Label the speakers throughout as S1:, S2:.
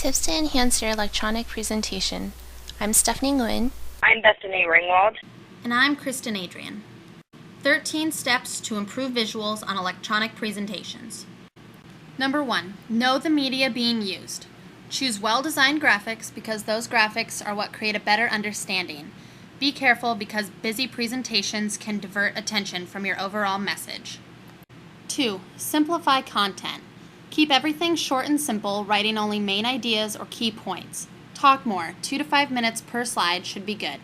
S1: Tips to enhance your electronic presentation. I'm Stephanie Nguyen.
S2: I'm Bethany Ringwald.
S3: And I'm Kristen Adrian. 13 steps to improve visuals on electronic presentations. Number 1, know the media being used. Choose well-designed graphics because those graphics are what create a better understanding. Be careful because busy presentations can divert attention from your overall message. 2, simplify content. Keep everything short and simple, writing only main ideas or key points. Talk more. 2 to 5 minutes per slide should be good.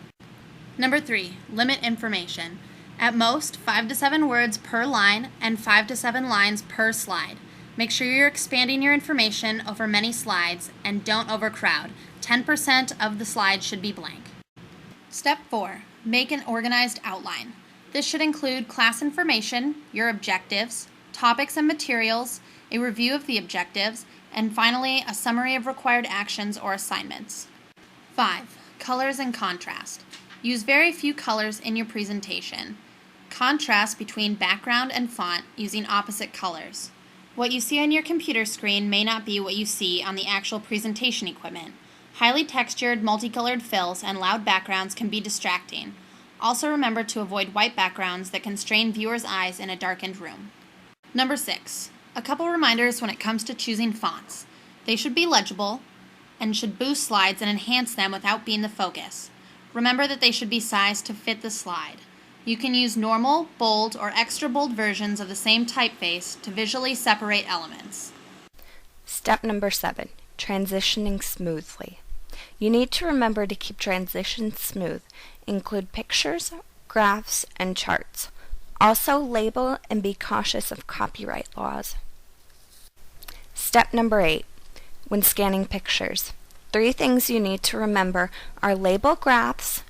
S3: Number 3, limit information. At most, 5 to 7 words per line and 5 to 7 lines per slide. Make sure you're expanding your information over many slides and don't overcrowd. 10% of the slide should be blank. Step 4, make an organized outline. This should include class information, your objectives, topics and materials, a review of the objectives, and finally, a summary of required actions or assignments. 5, colors and contrast. Use very few colors in your presentation. Contrast between background and font using opposite colors. What you see on your computer screen may not be what you see on the actual presentation equipment. Highly textured, multicolored fills and loud backgrounds can be distracting. Also remember to avoid white backgrounds that can strain viewers' eyes in a darkened room. Number 6. A couple reminders when it comes to choosing fonts. They should be legible and should boost slides and enhance them without being the focus. Remember that they should be sized to fit the slide. You can use normal, bold, or extra bold versions of the same typeface to visually separate elements.
S4: Step number 7, transitioning smoothly. You need to remember to keep transitions smooth. Include pictures, graphs, and charts. Also label and be cautious of copyright laws. Step number 8, when scanning pictures. 3 things you need to remember are label graphs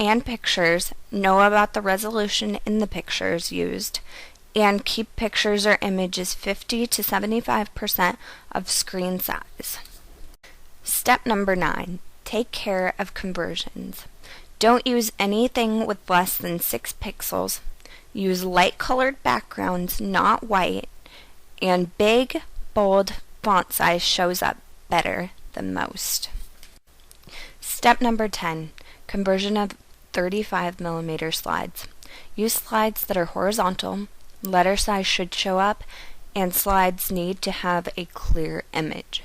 S4: and pictures, know about the resolution in the pictures used, and keep pictures or images 50 to 75% of screen size. Step number 9, take care of conversions. Don't use anything with less than 6 pixels. Use light-colored backgrounds, not white, and big, bold font size shows up better than most. Step number 10, conversion of 35mm slides. Use slides that are horizontal, letter size should show up, and slides need to have a clear image.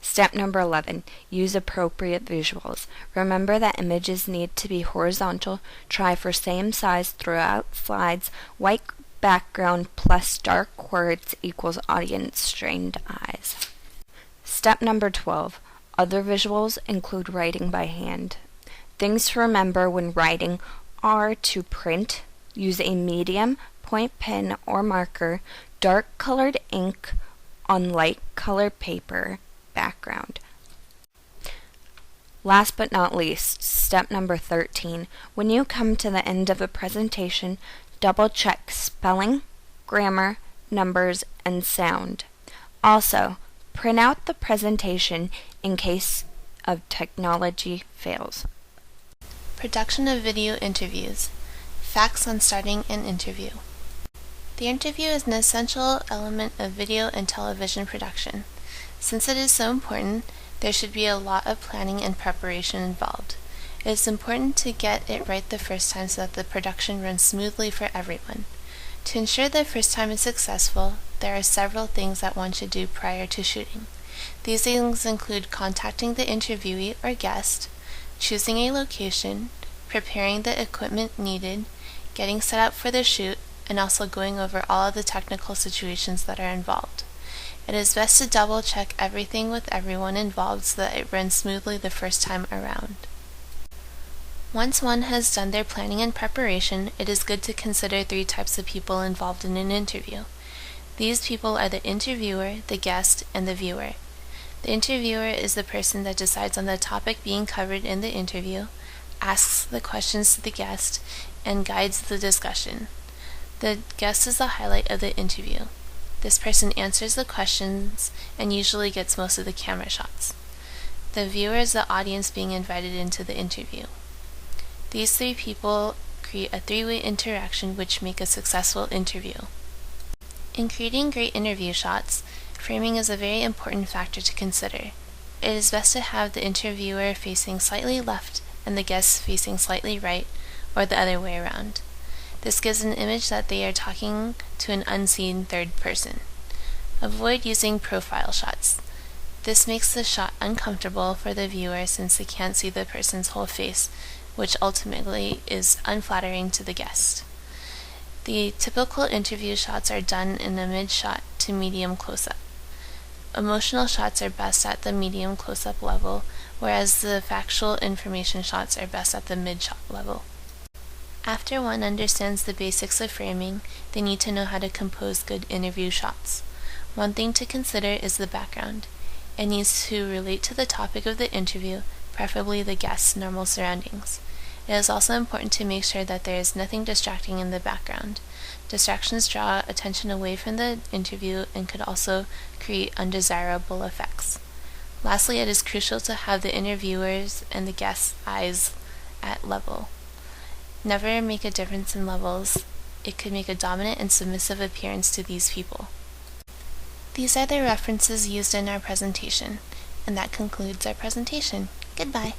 S4: Step number 11, use appropriate visuals. Remember that images need to be horizontal. Try for same size throughout slides. White background plus dark words equals audience strained eyes. Step number 12, other visuals include writing by hand. Things to remember when writing are to print, use a medium, point pen, or marker, dark colored ink on light colored paper background. Last but not least, step number 13. When you come to the end of a presentation, double check spelling, grammar, numbers, and sound. Also, print out the presentation in case of technology fails.
S1: Production of video interviews. Facts on starting an interview. The interview is an essential element of video and television production. Since it is so important, there should be a lot of planning and preparation involved. It is important to get it right the first time so that the production runs smoothly for everyone. To ensure the first time is successful, there are several things that one should do prior to shooting. These things include contacting the interviewee or guest, choosing a location, preparing the equipment needed, getting set up for the shoot, and also going over all of the technical situations that are involved. It is best to double check everything with everyone involved so that it runs smoothly the first time around. Once one has done their planning and preparation, it is good to consider 3 types of people involved in an interview. These people are the interviewer, the guest, and the viewer. The interviewer is the person that decides on the topic being covered in the interview, asks the questions to the guest, and guides the discussion. The guest is the highlight of the interview. This person answers the questions and usually gets most of the camera shots. The viewer is the audience being invited into the interview. These 3 people create a 3-way interaction which make a successful interview. In creating great interview shots, framing is a very important factor to consider. It is best to have the interviewer facing slightly left and the guest facing slightly right, or the other way around. This gives an image that they are talking to an unseen third person. Avoid using profile shots. This makes the shot uncomfortable for the viewer since they can't see the person's whole face, which ultimately is unflattering to the guest. The typical interview shots are done in a mid-shot to medium close-up. Emotional shots are best at the medium close-up level, whereas the factual information shots are best at the mid-shot level. After one understands the basics of framing, they need to know how to compose good interview shots. One thing to consider is the background. It needs to relate to the topic of the interview, preferably the guest's normal surroundings. It is also important to make sure that there is nothing distracting in the background. Distractions draw attention away from the interview and could also create undesirable effects. Lastly, it is crucial to have the interviewers and the guest's eyes at level. Never make a difference in levels. It could make a dominant and submissive appearance to these people. These are the references used in our presentation, and that concludes our presentation. Goodbye.